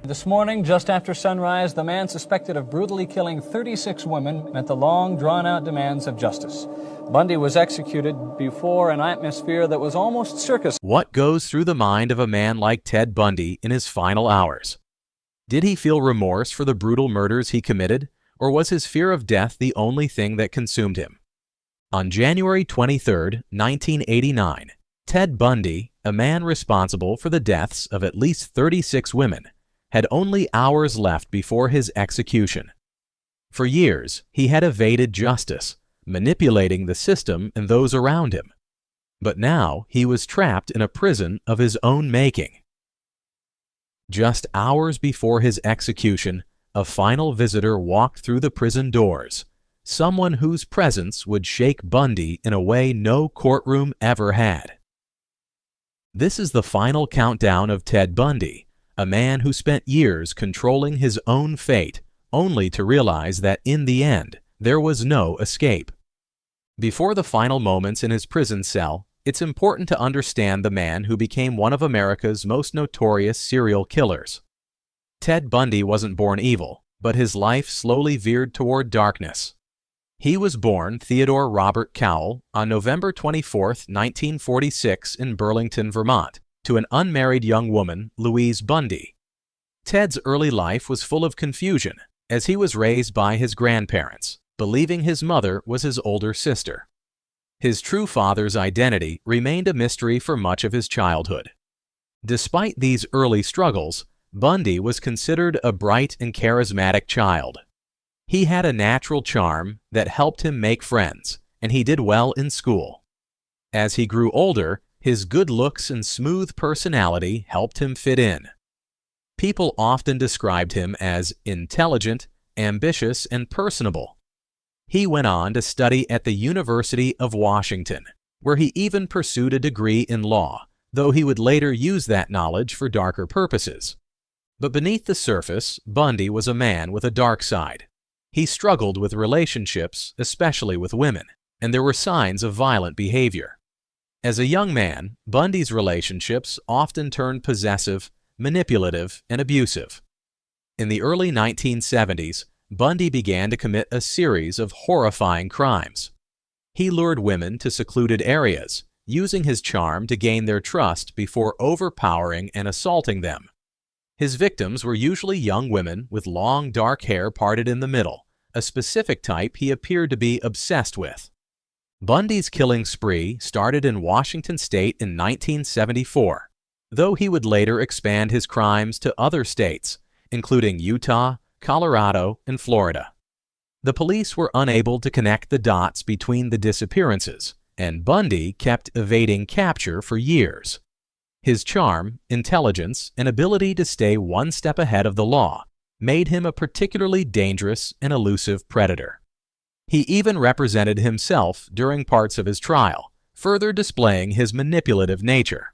This morning, just after sunrise, the man suspected of brutally killing 36 women met the long, drawn-out demands of justice. Bundy was executed before an atmosphere that was almost circus. What goes through the mind of a man like Ted Bundy in his final hours? Did he feel remorse for the brutal murders he committed, or was his fear of death the only thing that consumed him? On January 23, 1989, Ted Bundy, a man responsible for the deaths of at least 36 women, had only hours left before his execution. For years, he had evaded justice, manipulating the system and those around him. But now he was trapped in a prison of his own making. Just hours before his execution, a final visitor walked through the prison doors, someone whose presence would shake Bundy in a way no courtroom ever had. This is the final countdown of Ted Bundy, a man who spent years controlling his own fate, only to realize that in the end, there was no escape. Before the final moments in his prison cell, it's important to understand the man who became one of America's most notorious serial killers. Ted Bundy wasn't born evil, but his life slowly veered toward darkness. He was born Theodore Robert Cowell on November 24, 1946 in Burlington, Vermont, to an unmarried young woman, Louise Bundy. Ted's early life was full of confusion, as he was raised by his grandparents, believing his mother was his older sister. His true father's identity remained a mystery for much of his childhood. Despite these early struggles, Bundy was considered a bright and charismatic child. He had a natural charm that helped him make friends, and he did well in school. As he grew older, his good looks and smooth personality helped him fit in. People often described him as intelligent, ambitious, and personable. He went on to study at the University of Washington, where he even pursued a degree in law, though he would later use that knowledge for darker purposes. But beneath the surface, Bundy was a man with a dark side. He struggled with relationships, especially with women, and there were signs of violent behavior. As a young man, Bundy's relationships often turned possessive, manipulative, and abusive. In the early 1970s, Bundy began to commit a series of horrifying crimes. He lured women to secluded areas, using his charm to gain their trust before overpowering and assaulting them. His victims were usually young women with long, dark hair parted in the middle, a specific type he appeared to be obsessed with. Bundy's killing spree started in Washington state in 1974, though he would later expand his crimes to other states, including Utah, Colorado, and Florida. The police were unable to connect the dots between the disappearances, and Bundy kept evading capture for years. His charm, intelligence, and ability to stay one step ahead of the law made him a particularly dangerous and elusive predator. He even represented himself during parts of his trial, further displaying his manipulative nature.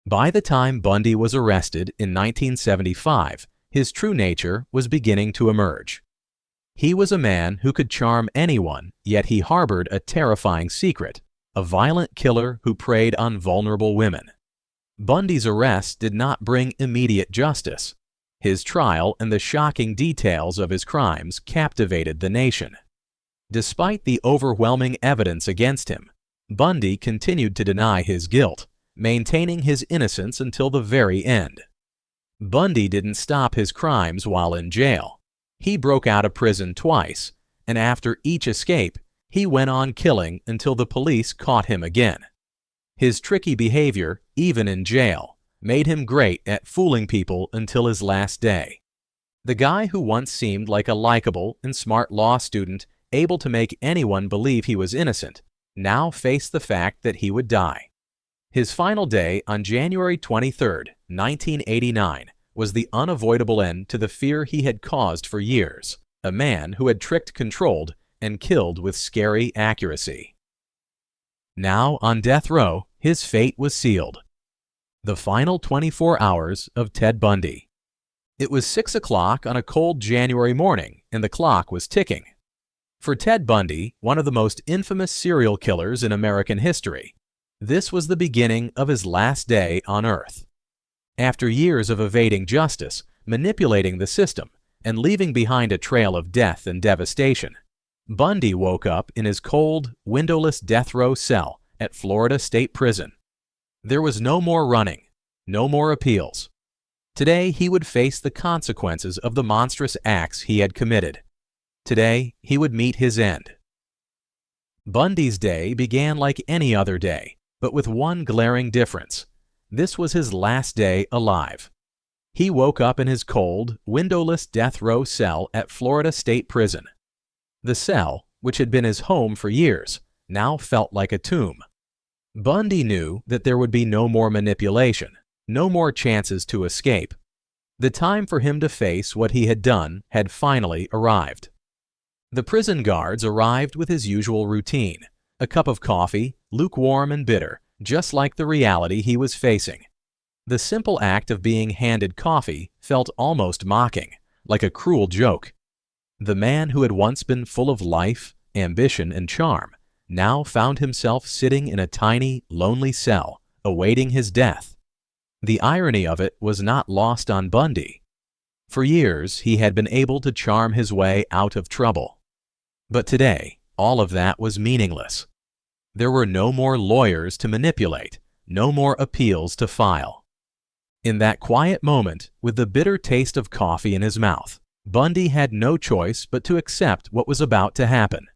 By the time Bundy was arrested in 1975, his true nature was beginning to emerge. He was a man who could charm anyone, yet he harbored a terrifying secret, a violent killer who preyed on vulnerable women. Bundy's arrest did not bring immediate justice. His trial and the shocking details of his crimes captivated the nation. Despite the overwhelming evidence against him, Bundy continued to deny his guilt, maintaining his innocence until the very end. Bundy didn't stop his crimes while in jail. He broke out of prison twice, and after each escape, he went on killing until the police caught him again. His tricky behavior, even in jail, made him great at fooling people until his last day. The guy who once seemed like a likable and smart law student able to make anyone believe he was innocent, now faced the fact that he would die. His final day on January 23, 1989, was the unavoidable end to the fear he had caused for years, a man who had tricked, controlled, and killed with scary accuracy. Now on death row, his fate was sealed. The final 24 hours of Ted Bundy. It was 6 o'clock on a cold January morning, and the clock was ticking. For Ted Bundy, one of the most infamous serial killers in American history, this was the beginning of his last day on Earth. After years of evading justice, manipulating the system and leaving behind a trail of death and devastation. Bundy woke up in his cold, windowless death row cell at Florida State Prison. There was no more running, no more appeals. Today, he would face the consequences of the monstrous acts he had committed. Today, he would meet his end. Bundy's day began like any other day, but with one glaring difference. This was his last day alive. He woke up in his cold, windowless death row cell at Florida State Prison. The cell, which had been his home for years, now felt like a tomb. Bundy knew that there would be no more manipulation, no more chances to escape. The time for him to face what he had done had finally arrived. The prison guards arrived with his usual routine, a cup of coffee, lukewarm and bitter, just like the reality he was facing. The simple act of being handed coffee felt almost mocking, like a cruel joke. The man who had once been full of life, ambition, and charm now found himself sitting in a tiny, lonely cell, awaiting his death. The irony of it was not lost on Bundy. For years, he had been able to charm his way out of trouble. But today, all of that was meaningless. There were no more lawyers to manipulate, no more appeals to file. In that quiet moment, with the bitter taste of coffee in his mouth, Bundy had no choice but to accept what was about to happen.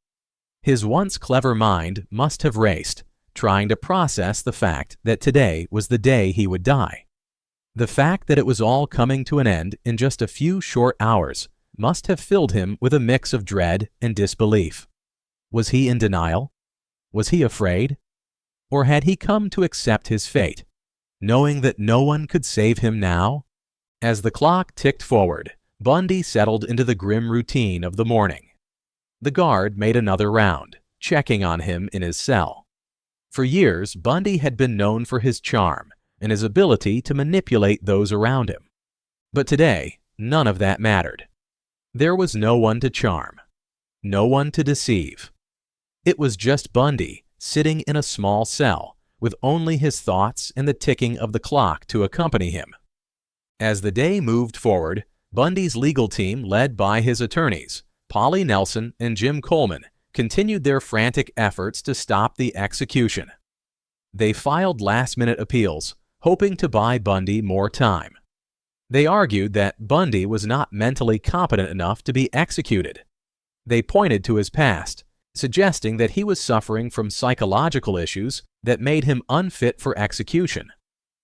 His once clever mind must have raced, trying to process the fact that today was the day he would die. The fact that it was all coming to an end in just a few short hours must have filled him with a mix of dread and disbelief. Was he in denial? Was he afraid? Or had he come to accept his fate, knowing that no one could save him now? As the clock ticked forward, Bundy settled into the grim routine of the morning. The guard made another round, checking on him in his cell. For years, Bundy had been known for his charm and his ability to manipulate those around him. But today, none of that mattered. There was no one to charm, no one to deceive. It was just Bundy sitting in a small cell with only his thoughts and the ticking of the clock to accompany him. As the day moved forward, Bundy's legal team, led by his attorneys, Polly Nelson and Jim Coleman, continued their frantic efforts to stop the execution. They filed last-minute appeals, hoping to buy Bundy more time. They argued that Bundy was not mentally competent enough to be executed. They pointed to his past, suggesting that he was suffering from psychological issues that made him unfit for execution.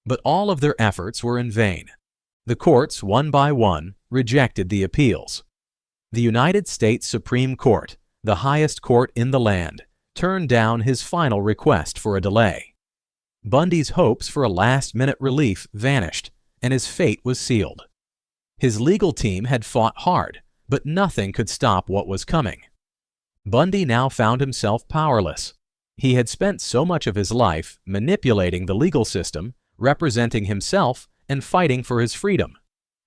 But all of their efforts were in vain. The courts, one by one, rejected the appeals. The United States Supreme Court, the highest court in the land, turned down his final request for a delay. Bundy's hopes for a last-minute relief vanished, and his fate was sealed. His legal team had fought hard, but nothing could stop what was coming. Bundy now found himself powerless. He had spent so much of his life manipulating the legal system, representing himself, and fighting for his freedom.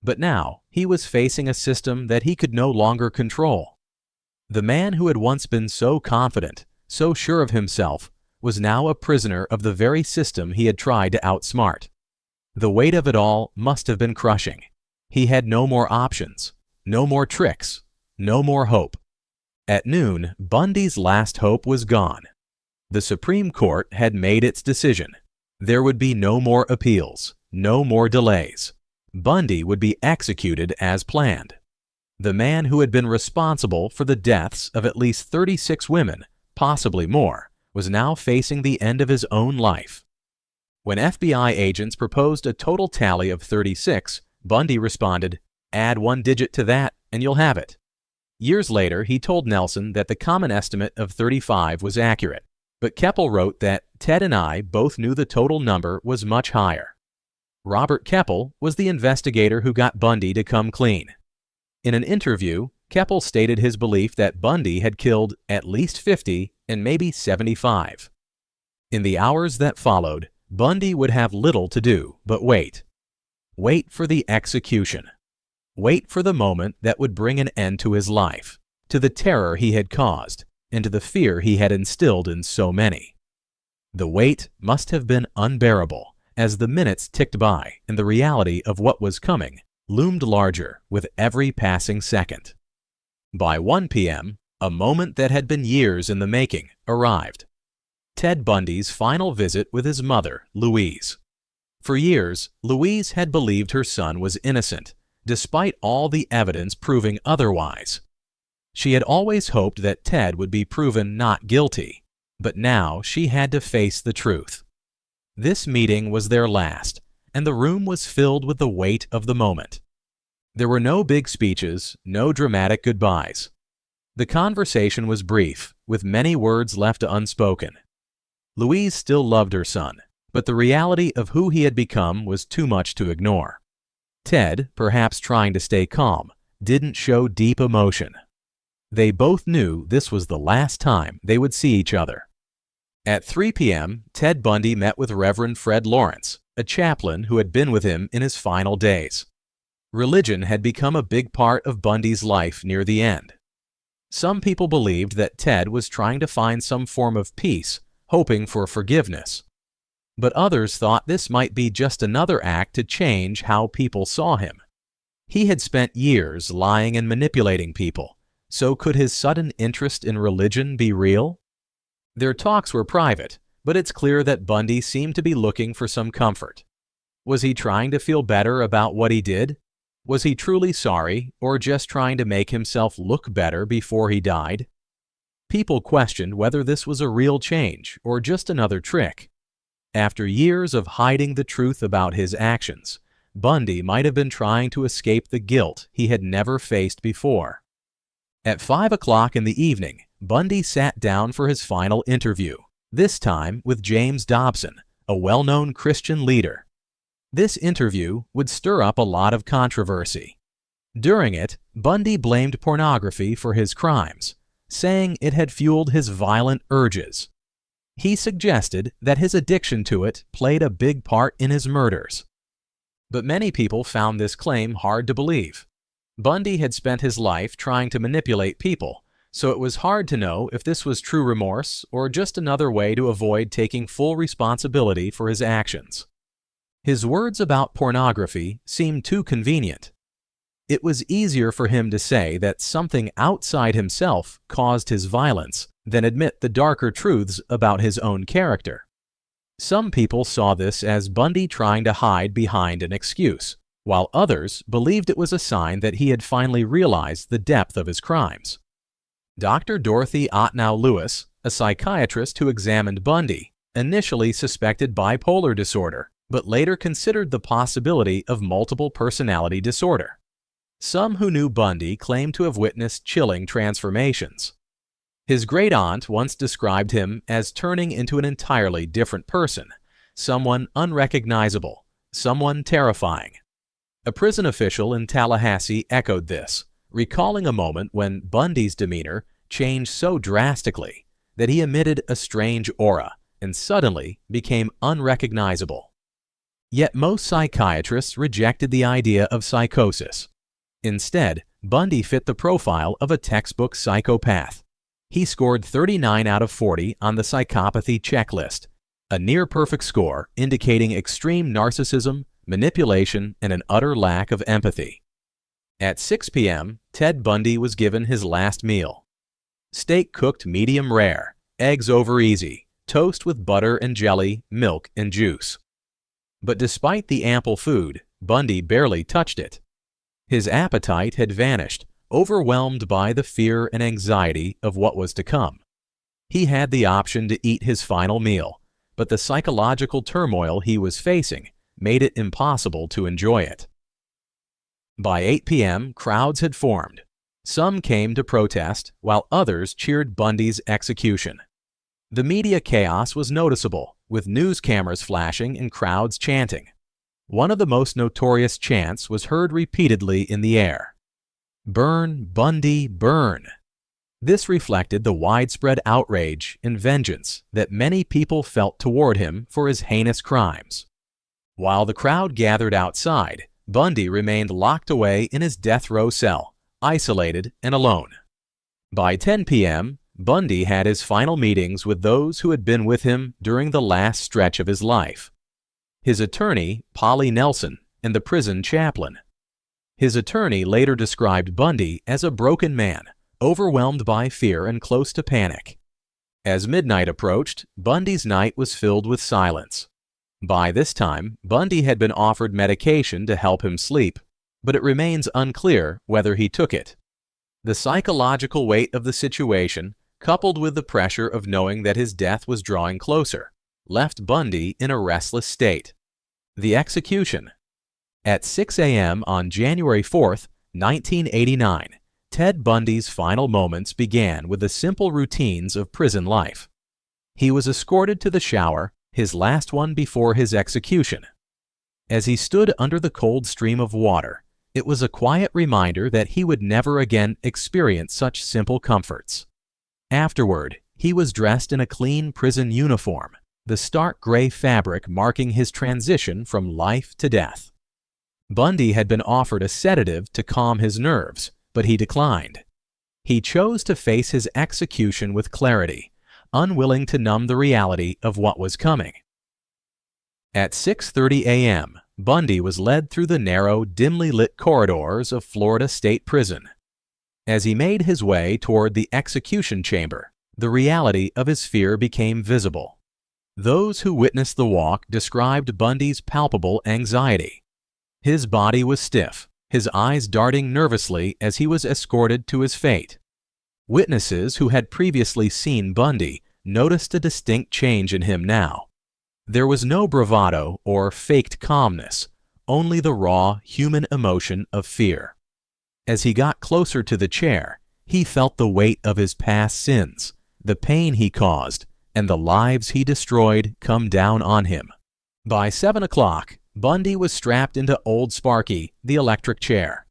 But now he was facing a system that he could no longer control. The man who had once been so confident, so sure of himself, was now a prisoner of the very system he had tried to outsmart. The weight of it all must have been crushing. He had no more options, no more tricks, no more hope. At noon, Bundy's last hope was gone. The Supreme Court had made its decision. There would be no more appeals, no more delays. Bundy would be executed as planned. The man who had been responsible for the deaths of at least 36 women, possibly more, was now facing the end of his own life. When FBI agents proposed a total tally of 36, Bundy responded, "Add one digit to that and you'll have it." Years later, he told Nelson that the common estimate of 35 was accurate, but Keppel wrote that Ted and I both knew the total number was much higher. Robert Keppel was the investigator who got Bundy to come clean. In an interview, Keppel stated his belief that Bundy had killed at least 50 and maybe 75. In the hours that followed, Bundy would have little to do but wait. Wait for the execution. Wait for the moment that would bring an end to his life, to the terror he had caused, and to the fear he had instilled in so many. The wait must have been unbearable as the minutes ticked by and the reality of what was coming loomed larger with every passing second. By 1 p.m., a moment that had been years in the making arrived. Ted Bundy's final visit with his mother, Louise. For years, Louise had believed her son was innocent, despite all the evidence proving otherwise. She had always hoped that Ted would be proven not guilty, but now she had to face the truth. This meeting was their last, and the room was filled with the weight of the moment. There were no big speeches, no dramatic goodbyes. The conversation was brief, with many words left unspoken. Louise still loved her son, but the reality of who he had become was too much to ignore. Ted, perhaps trying to stay calm, didn't show deep emotion. They both knew this was the last time they would see each other. At 3 p.m., Ted Bundy met with Reverend Fred Lawrence, a chaplain who had been with him in his final days. Religion had become a big part of Bundy's life near the end. Some people believed that Ted was trying to find some form of peace, hoping for forgiveness. But others thought this might be just another act to change how people saw him. He had spent years lying and manipulating people, so could his sudden interest in religion be real? Their talks were private, but it's clear that Bundy seemed to be looking for some comfort. Was he trying to feel better about what he did? Was he truly sorry, or just trying to make himself look better before he died? People questioned whether this was a real change or just another trick. After years of hiding the truth about his actions, Bundy might have been trying to escape the guilt he had never faced before. At 5 o'clock in the evening, Bundy sat down for his final interview, this time with James Dobson, a well-known Christian leader. This interview would stir up a lot of controversy. During it, Bundy blamed pornography for his crimes, saying it had fueled his violent urges. He suggested that his addiction to it played a big part in his murders. But many people found this claim hard to believe. Bundy had spent his life trying to manipulate people, so it was hard to know if this was true remorse or just another way to avoid taking full responsibility for his actions. His words about pornography seemed too convenient. It was easier for him to say that something outside himself caused his violence than admit the darker truths about his own character. Some people saw this as Bundy trying to hide behind an excuse, while others believed it was a sign that he had finally realized the depth of his crimes. Dr. Dorothy Ottnow Lewis, a psychiatrist who examined Bundy, initially suspected bipolar disorder, but later considered the possibility of multiple personality disorder. Some who knew Bundy claimed to have witnessed chilling transformations. His great-aunt once described him as turning into an entirely different person, someone unrecognizable, someone terrifying. A prison official in Tallahassee echoed this, recalling a moment when Bundy's demeanor changed so drastically that he emitted a strange aura and suddenly became unrecognizable. Yet most psychiatrists rejected the idea of psychosis. Instead, Bundy fit the profile of a textbook psychopath. He scored 39 out of 40 on the psychopathy checklist, a near-perfect score indicating extreme narcissism, manipulation, and an utter lack of empathy. At 6 p.m., Ted Bundy was given his last meal. Steak cooked medium rare, eggs over easy, toast with butter and jelly, milk and juice. But despite the ample food, Bundy barely touched it. His appetite had vanished, overwhelmed by the fear and anxiety of what was to come. He had the option to eat his final meal, but the psychological turmoil he was facing made it impossible to enjoy it. By 8 p.m., crowds had formed. Some came to protest, while others cheered Bundy's execution. The media chaos was noticeable, with news cameras flashing and crowds chanting. One of the most notorious chants was heard repeatedly in the air. "Burn, Bundy, burn." This reflected the widespread outrage and vengeance that many people felt toward him for his heinous crimes. While the crowd gathered outside, Bundy remained locked away in his death row cell, isolated and alone. By 10 p.m., Bundy had his final meetings with those who had been with him during the last stretch of his life. His attorney, Polly Nelson, and the prison chaplain. His attorney later described Bundy as a broken man, overwhelmed by fear and close to panic. As midnight approached, Bundy's night was filled with silence. By this time, Bundy had been offered medication to help him sleep, but it remains unclear whether he took it. The psychological weight of the situation, coupled with the pressure of knowing that his death was drawing closer, left Bundy in a restless state. The execution. At 6 a.m. on January 4, 1989, Ted Bundy's final moments began with the simple routines of prison life. He was escorted to the shower, his last one before his execution. As he stood under the cold stream of water, it was a quiet reminder that he would never again experience such simple comforts. Afterward, he was dressed in a clean prison uniform, the stark gray fabric marking his transition from life to death. Bundy had been offered a sedative to calm his nerves, but he declined. He chose to face his execution with clarity, unwilling to numb the reality of what was coming. At 6:30 a.m., Bundy was led through the narrow, dimly lit corridors of Florida State Prison. As he made his way toward the execution chamber, the reality of his fear became visible. Those who witnessed the walk described Bundy's palpable anxiety. His body was stiff, his eyes darting nervously as he was escorted to his fate. Witnesses who had previously seen Bundy noticed a distinct change in him now. There was no bravado or faked calmness, only the raw human emotion of fear. As he got closer to the chair, he felt the weight of his past sins, the pain he caused, and the lives he destroyed come down on him. By 7 o'clock, Bundy was strapped into Old Sparky, the electric chair.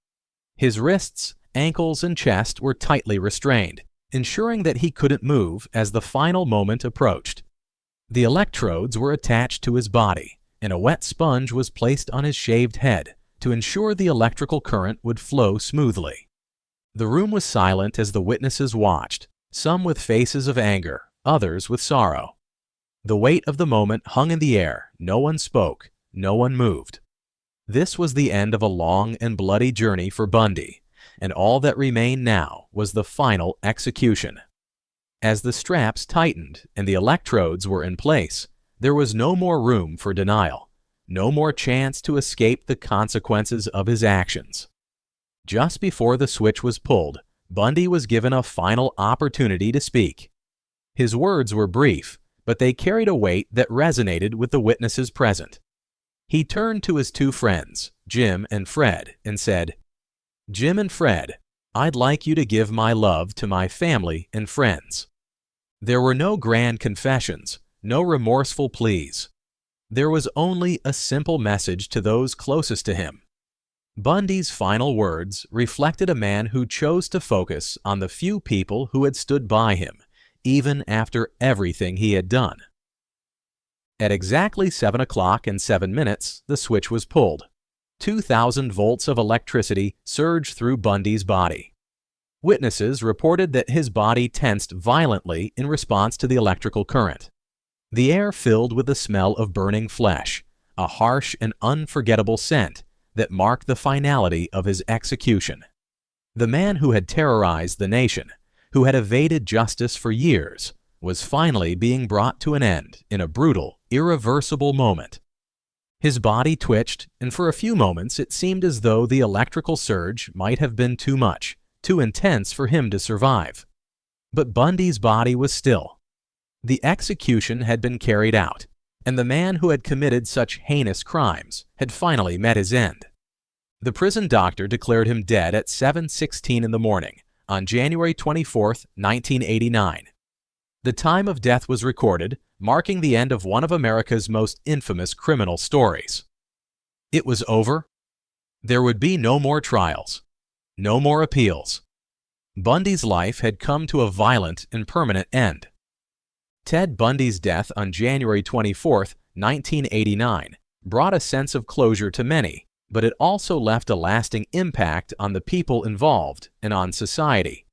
His wrists, ankles, and chest were tightly restrained, ensuring that he couldn't move as the final moment approached. The electrodes were attached to his body, and a wet sponge was placed on his shaved head to ensure the electrical current would flow smoothly. The room was silent as the witnesses watched, some with faces of anger, others with sorrow. The weight of the moment hung in the air. No one spoke, no one moved. This was the end of a long and bloody journey for Bundy, and all that remained now was the final execution. As the straps tightened and the electrodes were in place, there was no more room for denial, no more chance to escape the consequences of his actions. Just before the switch was pulled, Bundy was given a final opportunity to speak. His words were brief, but they carried a weight that resonated with the witnesses present. He turned to his two friends, Jim and Fred, and said, "Jim and Fred, I'd like you to give my love to my family and friends." There were no grand confessions, no remorseful pleas. There was only a simple message to those closest to him. Bundy's final words reflected a man who chose to focus on the few people who had stood by him, even after everything he had done. At exactly 7 o'clock and 7 minutes, the switch was pulled. 2,000 volts of electricity surged through Bundy's body. Witnesses reported that his body tensed violently in response to the electrical current. The air filled with the smell of burning flesh, a harsh and unforgettable scent that marked the finality of his execution. The man who had terrorized the nation, who had evaded justice for years, was finally being brought to an end in a brutal, irreversible moment. His body twitched, and for a few moments it seemed as though the electrical surge might have been too much, too intense for him to survive. But Bundy's body was still. The execution had been carried out, and the man who had committed such heinous crimes had finally met his end. The prison doctor declared him dead at 7:16 in the morning on January 24, 1989. The time of death was recorded, marking the end of one of America's most infamous criminal stories. It was over. There would be no more trials, no more appeals. Bundy's life had come to a violent and permanent end. Ted Bundy's death on January 24, 1989, brought a sense of closure to many, but it also left a lasting impact on the people involved and on society.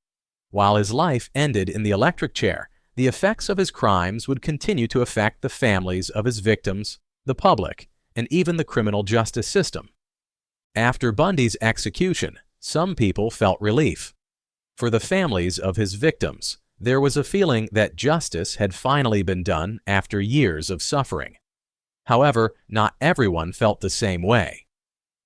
While his life ended in the electric chair, the effects of his crimes would continue to affect the families of his victims, the public, and even the criminal justice system. After Bundy's execution, some people felt relief. For the families of his victims, there was a feeling that justice had finally been done after years of suffering. However, not everyone felt the same way.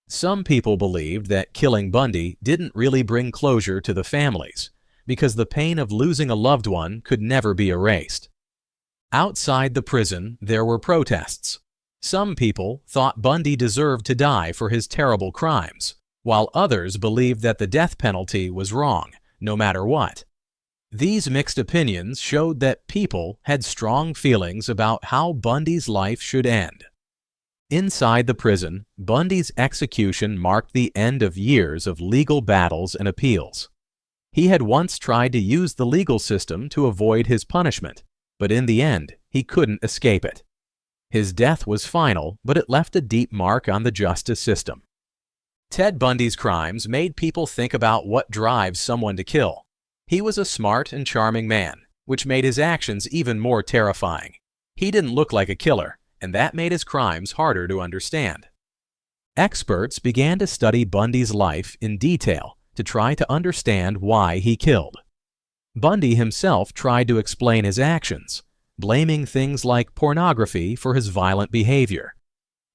Some people believed that killing Bundy didn't really bring closure to the families, because the pain of losing a loved one could never be erased. Outside the prison, there were protests. Some people thought Bundy deserved to die for his terrible crimes, while others believed that the death penalty was wrong, no matter what. These mixed opinions showed that people had strong feelings about how Bundy's life should end. Inside the prison, Bundy's execution marked the end of years of legal battles and appeals. He had once tried to use the legal system to avoid his punishment, but in the end, he couldn't escape it. His death was final, but it left a deep mark on the justice system. Ted Bundy's crimes made people think about what drives someone to kill. He was a smart and charming man, which made his actions even more terrifying. He didn't look like a killer, and that made his crimes harder to understand. Experts began to study Bundy's life in detail to try to understand why he killed. Bundy himself tried to explain his actions, blaming things like pornography for his violent behavior.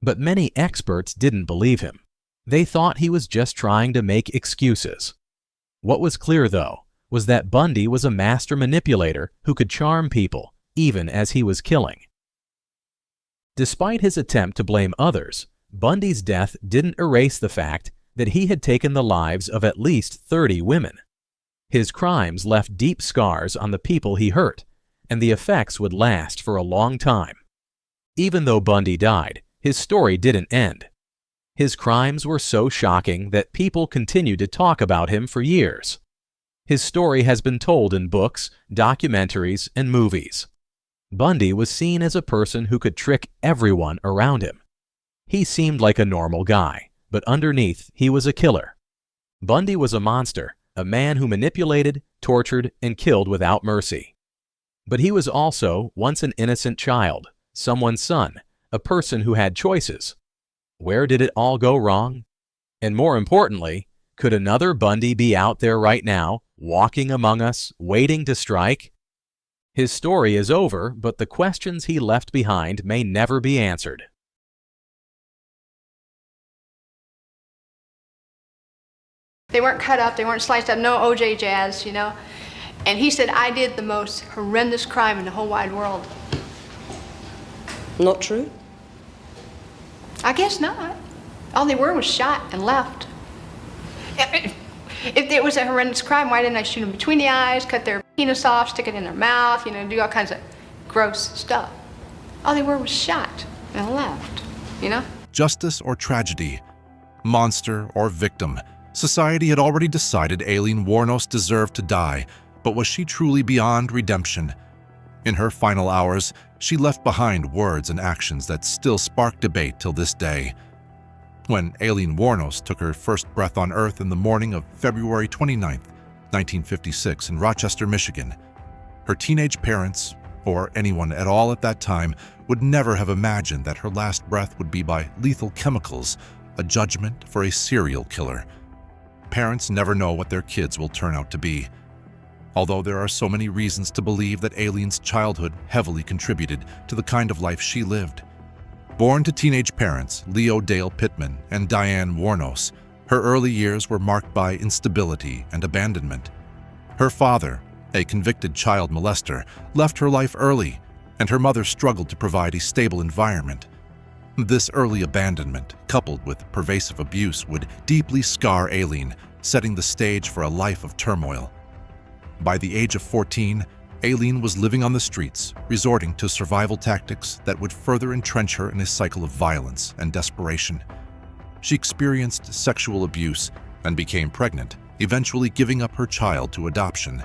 But many experts didn't believe him. They thought he was just trying to make excuses. What was clear, though, was that Bundy was a master manipulator who could charm people, even as he was killing. Despite his attempt to blame others, Bundy's death didn't erase the fact that he had taken the lives of at least 30 women. His crimes left deep scars on the people he hurt, and the effects would last for a long time. Even though Bundy died, his story didn't end. His crimes were so shocking that people continued to talk about him for years. His story has been told in books, documentaries, and movies. Bundy was seen as a person who could trick everyone around him. He seemed like a normal guy, but underneath he was a killer. Bundy was a monster, a man who manipulated, tortured, and killed without mercy. But he was also once an innocent child, someone's son, a person who had choices. Where did it all go wrong? And more importantly, could another Bundy be out there right now, walking among us, waiting to strike? His story is over, but the questions he left behind may never be answered. They weren't cut up, they weren't sliced up, no OJ jazz, you know. And he said, I did the most horrendous crime in the whole wide world. Not true? I guess not. All they were was shot and left. If it was a horrendous crime, why didn't I shoot them between the eyes, cut their penis off, stick it in their mouth, you know, do all kinds of gross stuff? All they were was shot and left, you know? Justice or tragedy, monster or victim, society had already decided Aileen Wuornos deserved to die, but was she truly beyond redemption? In her final hours, she left behind words and actions that still spark debate till this day. When Aileen Wuornos took her first breath on Earth in the morning of February 29, 1956 in Rochester, Michigan, her teenage parents, or anyone at all at that time, would never have imagined that her last breath would be by lethal chemicals, a judgment for a serial killer. Parents never know what their kids will turn out to be. Although there are so many reasons to believe that Aileen's childhood heavily contributed to the kind of life she lived. Born to teenage parents Leo Dale Pittman and Diane Wuornos, her early years were marked by instability and abandonment. Her father, a convicted child molester, left her life early, and her mother struggled to provide a stable environment. This early abandonment, coupled with pervasive abuse, would deeply scar Aileen, setting the stage for a life of turmoil. By the age of 14, Aileen was living on the streets, resorting to survival tactics that would further entrench her in a cycle of violence and desperation. She experienced sexual abuse and became pregnant, eventually giving up her child to adoption.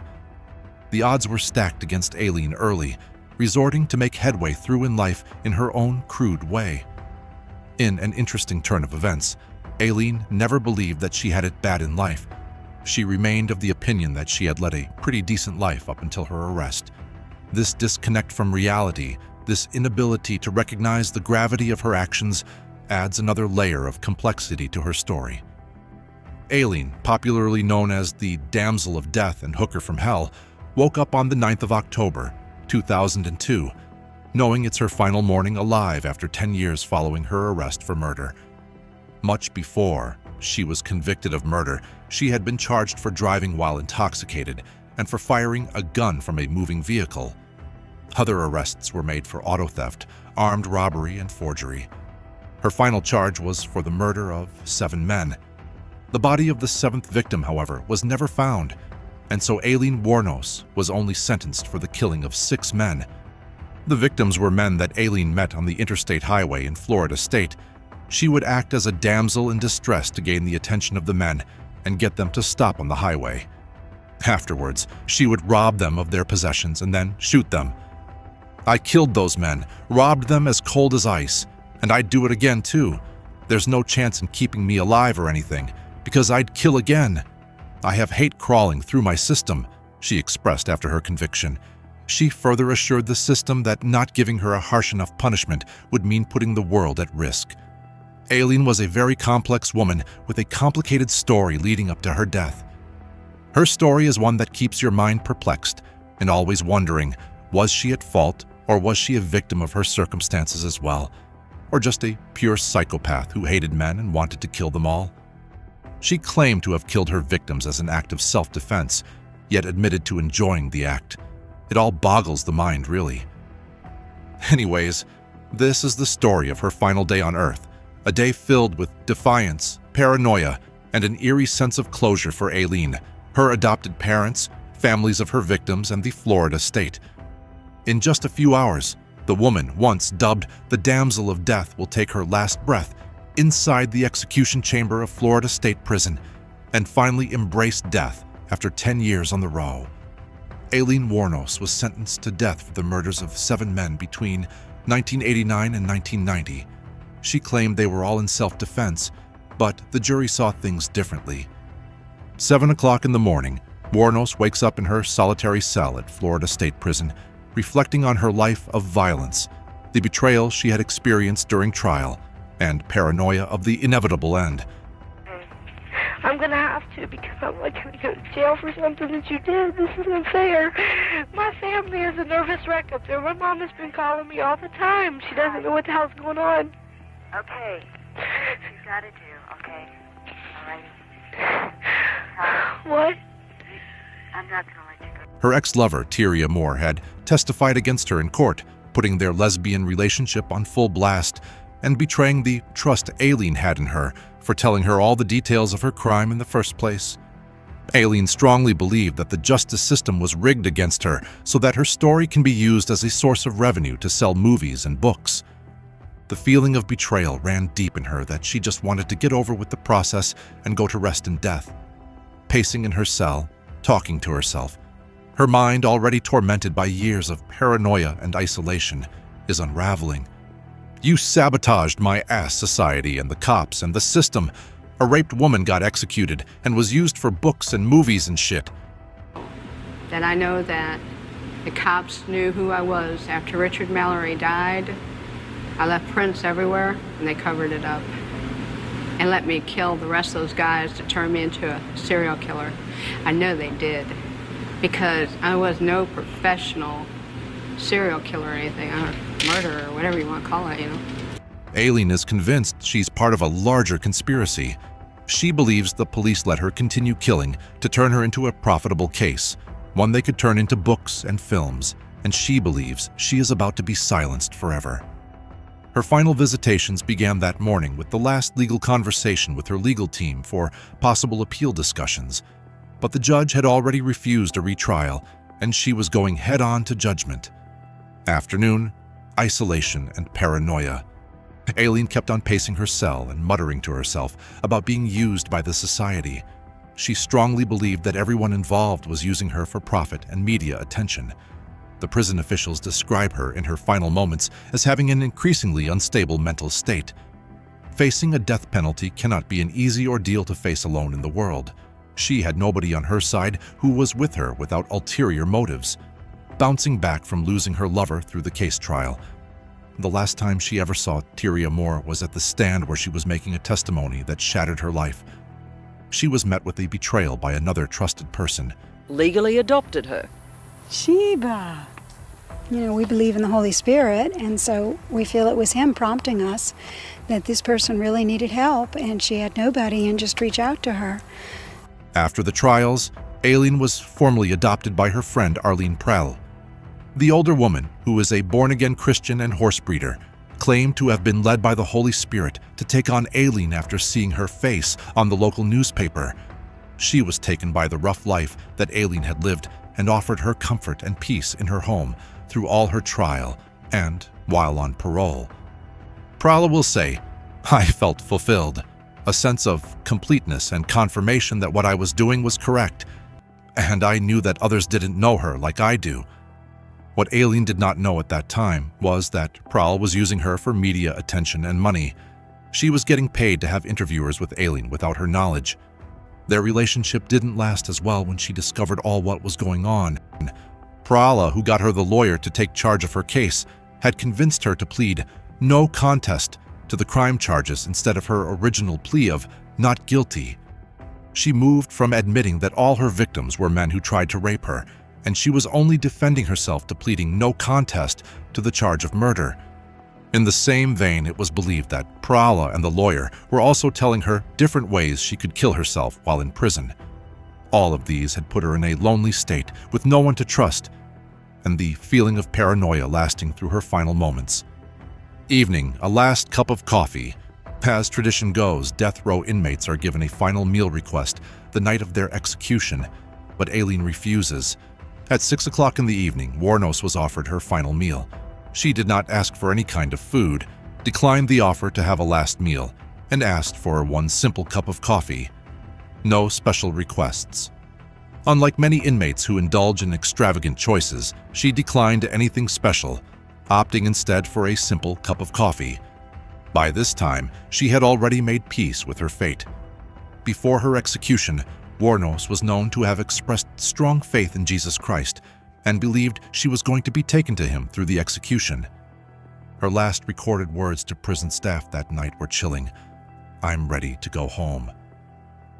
The odds were stacked against Aileen early, resorting to make headway through in life in her own crude way. In an interesting turn of events, Aileen never believed that she had it bad in life. She remained of the opinion that she had led a pretty decent life up until her arrest. This disconnect from reality, this inability to recognize the gravity of her actions, adds another layer of complexity to her story. Aileen, popularly known as the Damsel of Death and Hooker from Hell, woke up on the 9th of October, 2002, knowing it's her final morning alive after 10 years following her arrest for murder. Much before she was convicted of murder, she had been charged for driving while intoxicated and for firing a gun from a moving vehicle. Other arrests were made for auto theft, armed robbery, and forgery. Her final charge was for the murder of 7 men. The body of the 7th victim, however, was never found, and so Aileen Wuornos was only sentenced for the killing of 6 men. The victims were men that Aileen met on the interstate highway in Florida State. She would act as a damsel in distress to gain the attention of the men and get them to stop on the highway. Afterwards, she would rob them of their possessions and then shoot them. "I killed those men, robbed them as cold as ice, and I'd do it again too. There's no chance in keeping me alive or anything, because I'd kill again. I have hate crawling through my system," she expressed after her conviction. She further assured the system that not giving her a harsh enough punishment would mean putting the world at risk. Aileen was a very complex woman with a complicated story leading up to her death. Her story is one that keeps your mind perplexed and always wondering, was she at fault or was she a victim of her circumstances as well? Or just a pure psychopath who hated men and wanted to kill them all? She claimed to have killed her victims as an act of self-defense, yet admitted to enjoying the act. It all boggles the mind, really. Anyways, this is the story of her final day on Earth, a day filled with defiance, paranoia, and an eerie sense of closure for Aileen, her adopted parents, families of her victims, and the Florida state. In just a few hours, the woman once dubbed the Damsel of Death will take her last breath inside the execution chamber of Florida State Prison and finally embrace death after 10 years on the row. Aileen Wuornos was sentenced to death for the murders of 7 men between 1989 and 1990. She claimed they were all in self-defense, but the jury saw things differently. 7 o'clock in the morning, Wuornos wakes up in her solitary cell at Florida State Prison, reflecting on her life of violence, the betrayal she had experienced during trial, and paranoia of the inevitable end. I'm gonna have to, because I'm like gonna go to jail for something that you did. This isn't fair. My family is a nervous wreck up there. My mom has been calling me all the time. She doesn't know what the hell's going on. Okay. She's got to do, okay? All right. What? I'm not gonna let you go. Her ex-lover, Tyria Moore, had testified against her in court, putting their lesbian relationship on full blast and betraying the trust Aileen had in her for telling her all the details of her crime in the first place. Aileen strongly believed that the justice system was rigged against her so that her story can be used as a source of revenue to sell movies and books. The feeling of betrayal ran deep in her that she just wanted to get over with the process and go to rest in death. Pacing in her cell, talking to herself, her mind, already tormented by years of paranoia and isolation, is unraveling. "You sabotaged my ass society and the cops and the system. A raped woman got executed and was used for books and movies and shit." That I know that the cops knew who I was after Richard Mallory died. I left prints everywhere, and they covered it up and let me kill the rest of those guys to turn me into a serial killer. I know they did, because I was no professional serial killer or anything, or murderer, or whatever you want to call it, you know. Aileen is convinced she's part of a larger conspiracy. She believes the police let her continue killing to turn her into a profitable case, one they could turn into books and films, and she believes she is about to be silenced forever. Her final visitations began that morning with the last legal conversation with her legal team for possible appeal discussions, but the judge had already refused a retrial, and she was going head-on to judgment. Afternoon, isolation and paranoia. Aileen kept on pacing her cell and muttering to herself about being used by the society. She strongly believed that everyone involved was using her for profit and media attention. The prison officials describe her in her final moments as having an increasingly unstable mental state. Facing a death penalty cannot be an easy ordeal to face alone in the world. She had nobody on her side who was with her without ulterior motives. Bouncing back from losing her lover through the case trial, The last time she ever saw Tyria Moore was at the stand where she was making a testimony that shattered her life. She was met with a betrayal by another trusted person. Legally adopted her. Sheba. We believe in the Holy Spirit, and so we feel it was him prompting us that this person really needed help, and she had nobody, and just reach out to her. After the trials, Aileen was formally adopted by her friend Arlene Prell. The older woman, who is a born-again Christian and horse breeder, claimed to have been led by the Holy Spirit to take on Aileen after seeing her face on the local newspaper. She was taken by the rough life that Aileen had lived and offered her comfort and peace in her home through all her trial and while on parole. Prala will say, "I felt fulfilled, a sense of completeness and confirmation that what I was doing was correct, and I knew that others didn't know her like I do." What Aileen did not know at that time was that Prala was using her for media attention and money. She was getting paid to have interviewers with Aileen without her knowledge. Their relationship didn't last as well when she discovered all what was going on. Prala, who got her the lawyer to take charge of her case, had convinced her to plead no contest to the crime charges instead of her original plea of not guilty. She moved from admitting that all her victims were men who tried to rape her, and she was only defending herself to pleading no contest to the charge of murder. In the same vein, it was believed that Prala and the lawyer were also telling her different ways she could kill herself while in prison. All of these had put her in a lonely state with no one to trust, and the feeling of paranoia lasting through her final moments. Evening, a last cup of coffee. As tradition goes, death row inmates are given a final meal request the night of their execution, but Aileen refuses. At 6 o'clock in the evening, Warnos was offered her final meal. She did not ask for any kind of food, declined the offer to have a last meal, and asked for one simple cup of coffee. No special requests. Unlike many inmates who indulge in extravagant choices, she declined anything special, opting instead for a simple cup of coffee. By this time, she had already made peace with her fate. Before her execution, Warnos was known to have expressed strong faith in Jesus Christ and believed she was going to be taken to him through the execution. Her last recorded words to prison staff that night were chilling. "I'm ready to go home."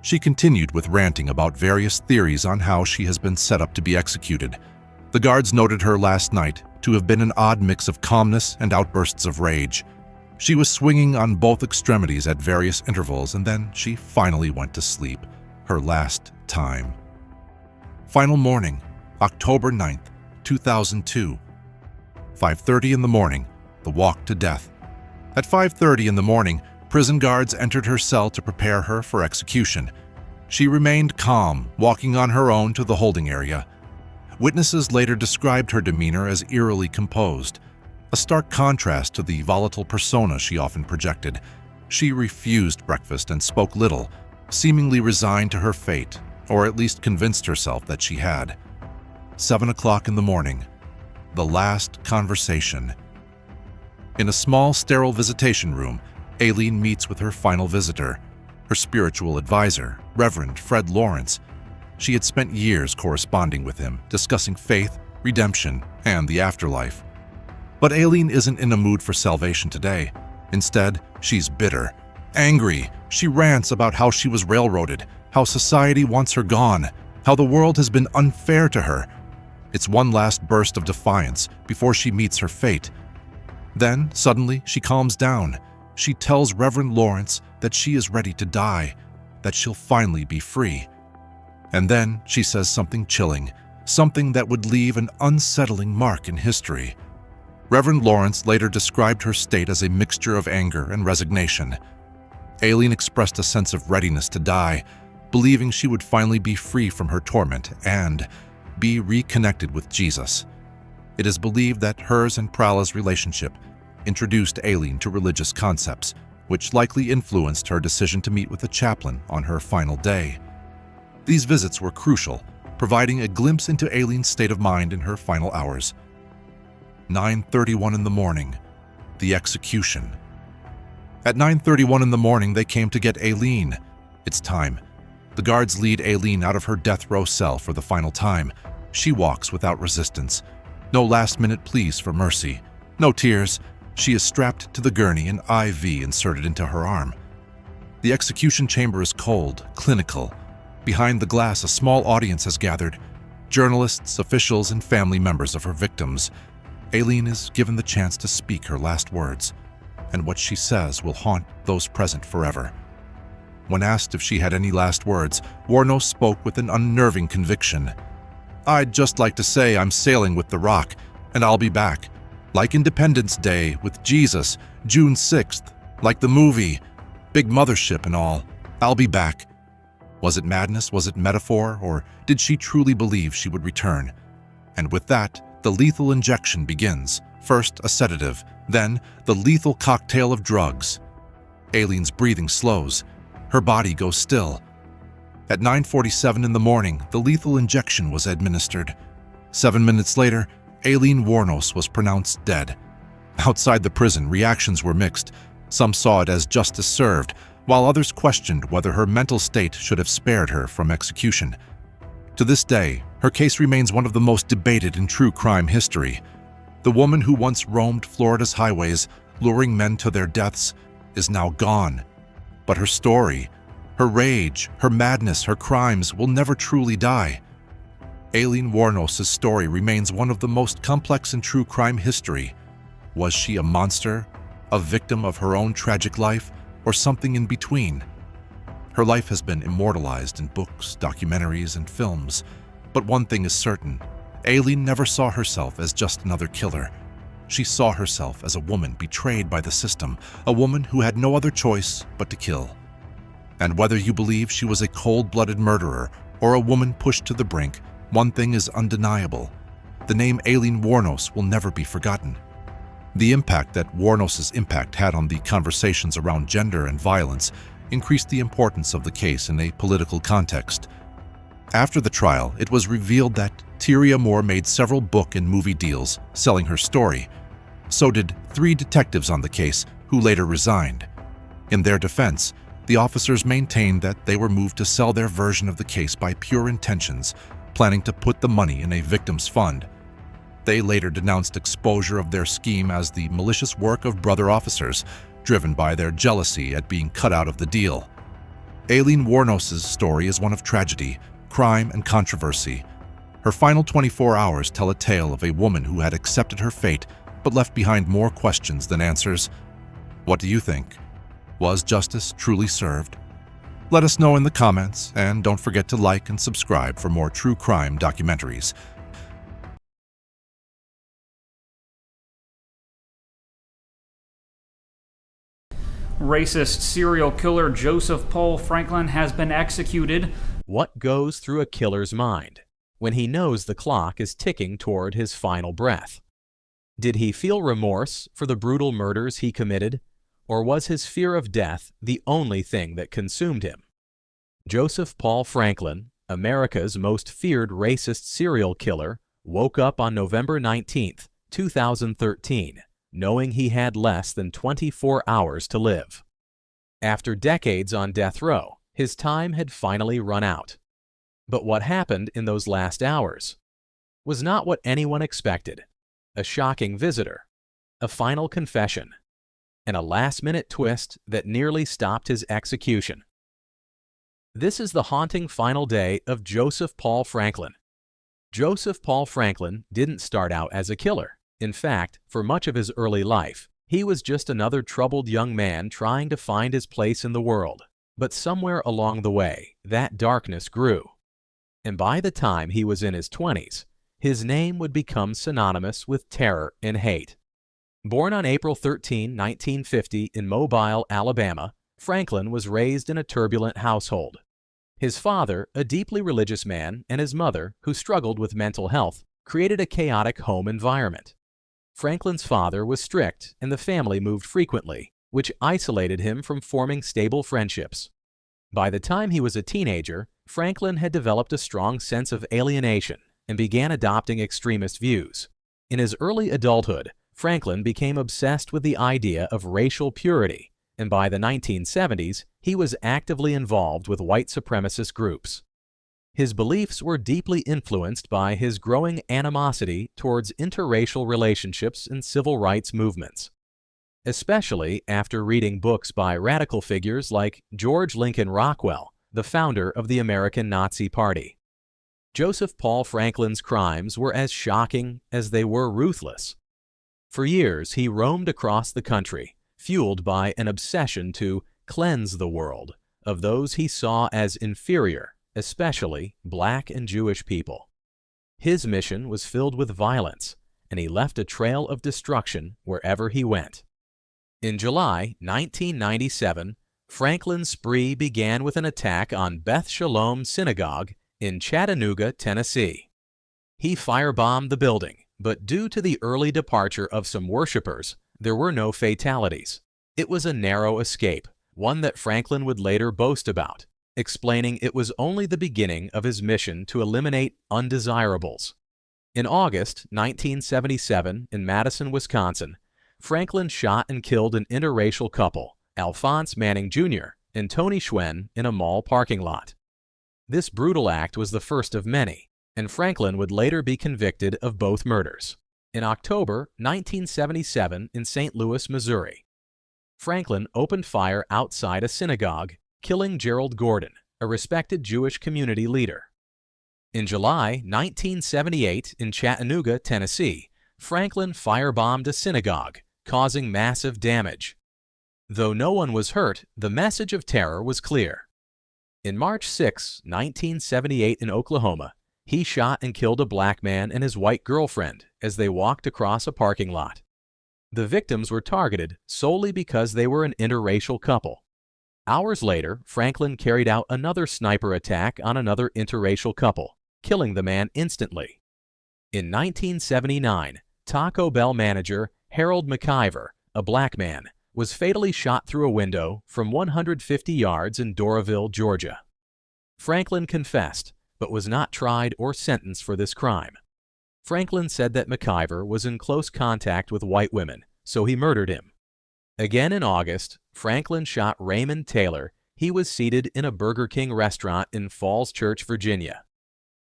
She continued with ranting about various theories on how she has been set up to be executed. The guards noted her last night to have been an odd mix of calmness and outbursts of rage. She was swinging on both extremities at various intervals, and then she finally went to sleep. Her last time. Final morning, October 9th, 2002. 5:30 in the morning, the walk to death. At 5:30 in the morning, prison guards entered her cell to prepare her for execution. She remained calm, walking on her own to the holding area. Witnesses later described her demeanor as eerily composed, a stark contrast to the volatile persona she often projected. She refused breakfast and spoke little, seemingly resigned to her fate, or at least convinced herself that she had. 7 o'clock in the morning, the last conversation. In a small, sterile visitation room, Aileen meets with her final visitor, her spiritual advisor, Reverend Fred Lawrence. She had spent years corresponding with him, discussing faith, redemption, and the afterlife. But Aileen isn't in a mood for salvation today. Instead, she's bitter, angry. She rants about how she was railroaded, how society wants her gone, how the world has been unfair to her. It's one last burst of defiance before she meets her fate. Then, suddenly, she calms down. She tells Reverend Lawrence that she is ready to die, that she'll finally be free. And then she says something chilling, something that would leave an unsettling mark in history. Reverend Lawrence later described her state as a mixture of anger and resignation. Aileen expressed a sense of readiness to die, believing she would finally be free from her torment and be reconnected with Jesus. It is believed that hers and Prala's relationship introduced Aileen to religious concepts, which likely influenced her decision to meet with a chaplain on her final day. These visits were crucial, providing a glimpse into Aileen's state of mind in her final hours. 9:31 in the morning, the execution. At 9:31 in the morning, they came to get Aileen. It's time. The guards lead Aileen out of her death row cell for the final time. She walks without resistance. No last-minute pleas for mercy. No tears. She is strapped to the gurney and IV inserted into her arm. The execution chamber is cold, clinical. Behind the glass, a small audience has gathered. Journalists, officials, and family members of her victims. Aileen is given the chance to speak her last words, and what she says will haunt those present forever. When asked if she had any last words, Wuornos spoke with an unnerving conviction. "I'd just like to say I'm sailing with the Rock, and I'll be back. Like Independence Day with Jesus, June 6th, like the movie, big mothership and all. I'll be back." Was it madness? Was it metaphor? Or did she truly believe she would return? And with that, the lethal injection begins. First a sedative, then the lethal cocktail of drugs. Aileen's breathing slows. Her body goes still. At 9:47 in the morning, the lethal injection was administered. 7 minutes later, Aileen Wuornos was pronounced dead. Outside the prison, reactions were mixed. Some saw it as justice served, while others questioned whether her mental state should have spared her from execution. To this day, her case remains one of the most debated in true crime history. The woman who once roamed Florida's highways, luring men to their deaths, is now gone. But her story, her rage, her madness, her crimes will never truly die. Aileen Wuornos' story remains one of the most complex in true crime history. Was she a monster, a victim of her own tragic life, or something in between? Her life has been immortalized in books, documentaries, and films. But one thing is certain, Aileen never saw herself as just another killer. She saw herself as a woman betrayed by the system, a woman who had no other choice but to kill. And whether you believe she was a cold-blooded murderer or a woman pushed to the brink, one thing is undeniable. The name Aileen Wuornos will never be forgotten. The impact that Wuornos' impact had on the conversations around gender and violence increased the importance of the case in a political context. After the trial, it was revealed that Tyria Moore made several book and movie deals selling her story. So did 3 detectives on the case, who later resigned. In their defense, the officers maintained that they were moved to sell their version of the case by pure intentions, planning to put the money in a victim's fund. They later denounced exposure of their scheme as the malicious work of brother officers, driven by their jealousy at being cut out of the deal. Aileen Wuornos' story is one of tragedy, crime, and controversy. Her final 24 hours tell a tale of a woman who had accepted her fate but left behind more questions than answers. What do you think? Was justice truly served? Let us know in the comments, and don't forget to like and subscribe for more true crime documentaries. Racist serial killer Joseph Paul Franklin has been executed. What goes through a killer's mind when he knows the clock is ticking toward his final breath? Did he feel remorse for the brutal murders he committed, or was his fear of death the only thing that consumed him? Joseph Paul Franklin, America's most feared racist serial killer, woke up on November 19, 2013, knowing he had less than 24 hours to live. After decades on death row, his time had finally run out. But what happened in those last hours was not what anyone expected. A shocking visitor, a final confession, and a last-minute twist that nearly stopped his execution. This is the haunting final day of Joseph Paul Franklin. Joseph Paul Franklin didn't start out as a killer. In fact, for much of his early life, he was just another troubled young man trying to find his place in the world. But somewhere along the way, that darkness grew. And by the time he was in his 20s, his name would become synonymous with terror and hate. Born on April 13, 1950 in Mobile, Alabama, Franklin was raised in a turbulent household. His father, a deeply religious man, and his mother, who struggled with mental health, created a chaotic home environment. Franklin's father was strict, and the family moved frequently, which isolated him from forming stable friendships. By the time he was a teenager, Franklin had developed a strong sense of alienation and began adopting extremist views. In his early adulthood, Franklin became obsessed with the idea of racial purity, and by the 1970s, he was actively involved with white supremacist groups. His beliefs were deeply influenced by his growing animosity towards interracial relationships and civil rights movements. especially after reading books by radical figures like George Lincoln Rockwell, the founder of the American Nazi Party. Joseph Paul Franklin's crimes were as shocking as they were ruthless. For years, he roamed across the country, fueled by an obsession to cleanse the world of those he saw as inferior, especially Black and Jewish people. His mission was filled with violence, and he left a trail of destruction wherever he went. In July 1997, Franklin's spree began with an attack on Beth Shalom Synagogue in Chattanooga, Tennessee. He firebombed the building, but due to the early departure of some worshipers, there were no fatalities. It was a narrow escape, one that Franklin would later boast about, explaining it was only the beginning of his mission to eliminate undesirables. In August 1977, in Madison, Wisconsin, Franklin shot and killed an interracial couple, Alphonse Manning Jr. and Tony Schwen, in a mall parking lot. This brutal act was the first of many, and Franklin would later be convicted of both murders. In October 1977, in St. Louis, Missouri, Franklin opened fire outside a synagogue, killing Gerald Gordon, a respected Jewish community leader. In July 1978, in Chattanooga, Tennessee, Franklin firebombed a synagogue, causing massive damage. Though no one was hurt, the message of terror was clear. In March 6, 1978, in Oklahoma, he shot and killed a Black man and his white girlfriend as they walked across a parking lot. The victims were targeted solely because they were an interracial couple. Hours later, Franklin carried out another sniper attack on another interracial couple, killing the man instantly. In 1979, Taco Bell manager Harold McIver, a Black man, was fatally shot through a window from 150 yards in Doraville, Georgia. Franklin confessed, but was not tried or sentenced for this crime. Franklin said that McIver was in close contact with white women, so he murdered him. Again in August, Franklin shot Raymond Taylor. He was seated in a Burger King restaurant in Falls Church, Virginia.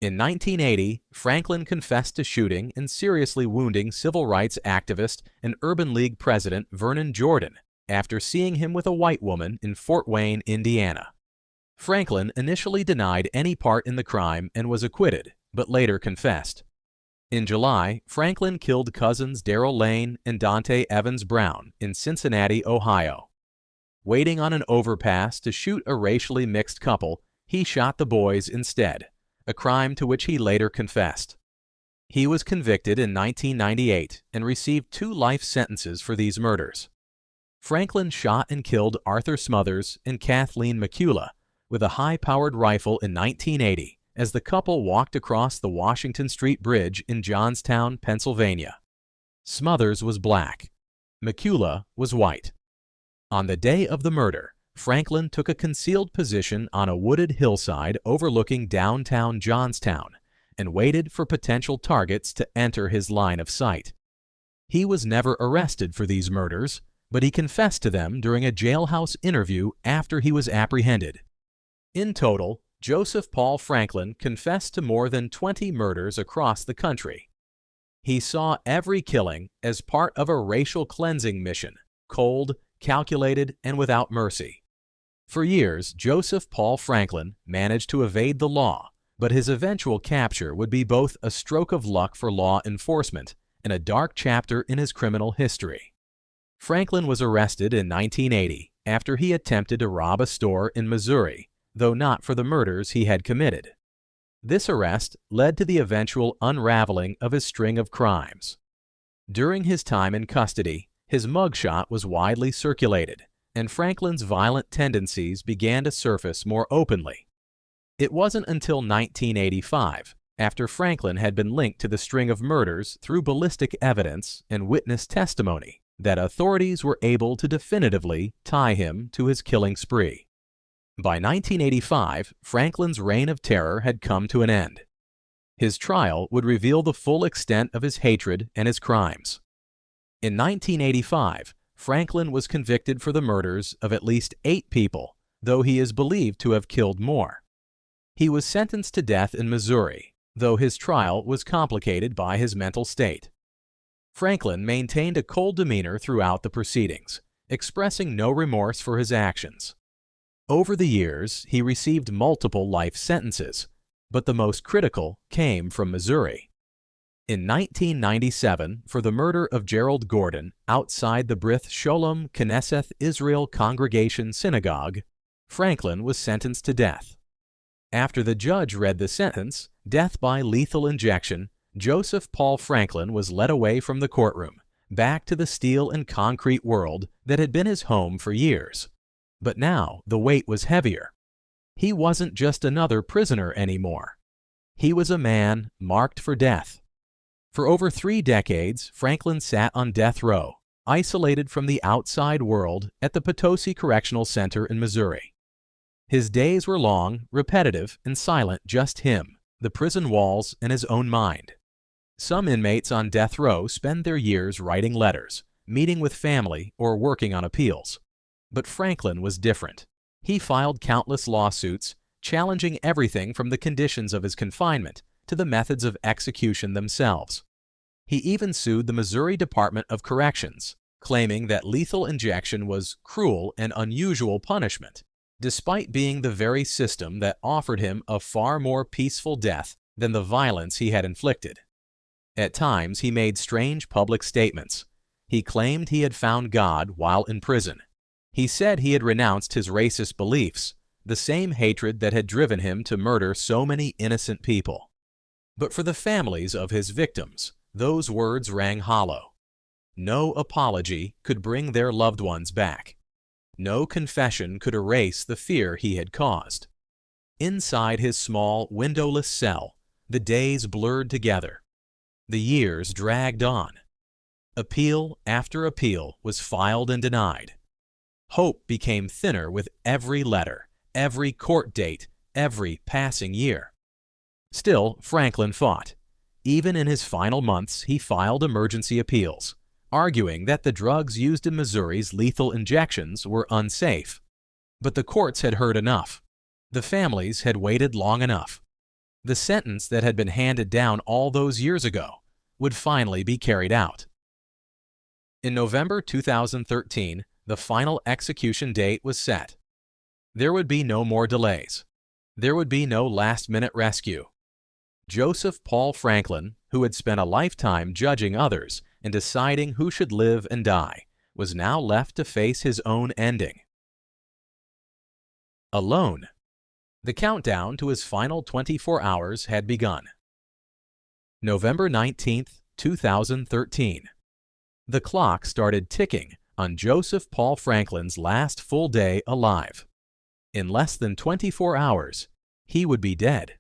In 1980, Franklin confessed to shooting and seriously wounding civil rights activist and Urban League president Vernon Jordan after seeing him with a white woman in Fort Wayne, Indiana. Franklin initially denied any part in the crime and was acquitted, but later confessed. In July, Franklin killed cousins Darrell Lane and Dante Evans Brown in Cincinnati, Ohio. Waiting on an overpass to shoot a racially mixed couple, he shot the boys instead, a crime to which he later confessed. He was convicted in 1998 and received 2 life sentences for these murders. Franklin shot and killed Arthur Smothers and Kathleen McCullough with a high-powered rifle in 1980 as the couple walked across the Washington Street Bridge in Johnstown, Pennsylvania. Smothers was Black. McCullough was white. On the day of the murder, Franklin took a concealed position on a wooded hillside overlooking downtown Johnstown and waited for potential targets to enter his line of sight. He was never arrested for these murders, but he confessed to them during a jailhouse interview after he was apprehended. In total, Joseph Paul Franklin confessed to more than 20 murders across the country. He saw every killing as part of a racial cleansing mission, cold, calculated, and without mercy. For years, Joseph Paul Franklin managed to evade the law, but his eventual capture would be both a stroke of luck for law enforcement and a dark chapter in his criminal history. Franklin was arrested in 1980 after he attempted to rob a store in Missouri, though not for the murders he had committed. This arrest led to the eventual unraveling of his string of crimes. During his time in custody, his mugshot was widely circulated, and Franklin's violent tendencies began to surface more openly. It wasn't until 1985, after Franklin had been linked to the string of murders through ballistic evidence and witness testimony, that authorities were able to definitively tie him to his killing spree. By 1985, Franklin's reign of terror had come to an end. His trial would reveal the full extent of his hatred and his crimes. In 1985, Franklin was convicted for the murders of at least 8 people, though he is believed to have killed more. He was sentenced to death in Missouri, though his trial was complicated by his mental state. Franklin maintained a cold demeanor throughout the proceedings, expressing no remorse for his actions. Over the years, he received multiple life sentences, but the most critical came from Missouri. In 1997, for the murder of Gerald Gordon outside the Brith Sholom Knesset Israel Congregation Synagogue, Franklin was sentenced to death. After the judge read the sentence, death by lethal injection, Joseph Paul Franklin was led away from the courtroom, back to the steel and concrete world that had been his home for years. But now the weight was heavier. He wasn't just another prisoner anymore. He was a man marked for death. For over 3 decades, Franklin sat on death row, isolated from the outside world at the Potosi Correctional Center in Missouri. His days were long, repetitive, and silent, just him, the prison walls, and his own mind. Some inmates on death row spend their years writing letters, meeting with family, or working on appeals. But Franklin was different. He filed countless lawsuits, challenging everything from the conditions of his confinement to the methods of execution themselves. He even sued the Missouri Department of Corrections, claiming that lethal injection was cruel and unusual punishment, despite being the very system that offered him a far more peaceful death than the violence he had inflicted. At times, he made strange public statements. He claimed he had found God while in prison. He said he had renounced his racist beliefs, the same hatred that had driven him to murder so many innocent people. But for the families of his victims, those words rang hollow. No apology could bring their loved ones back. No confession could erase the fear he had caused. Inside his small, windowless cell, the days blurred together. The years dragged on. Appeal after appeal was filed and denied. Hope became thinner with every letter, every court date, every passing year. Still, Franklin fought. Even in his final months, he filed emergency appeals, arguing that the drugs used in Missouri's lethal injections were unsafe. But the courts had heard enough. The families had waited long enough. The sentence that had been handed down all those years ago would finally be carried out. In November 2013, the final execution date was set. There would be no more delays. There would be no last-minute rescue. Joseph Paul Franklin, who had spent a lifetime judging others and deciding who should live and die, was now left to face his own ending. Alone. The countdown to his final 24 hours had begun. November 19, 2013. The clock started ticking on Joseph Paul Franklin's last full day alive. In less than 24 hours, he would be dead.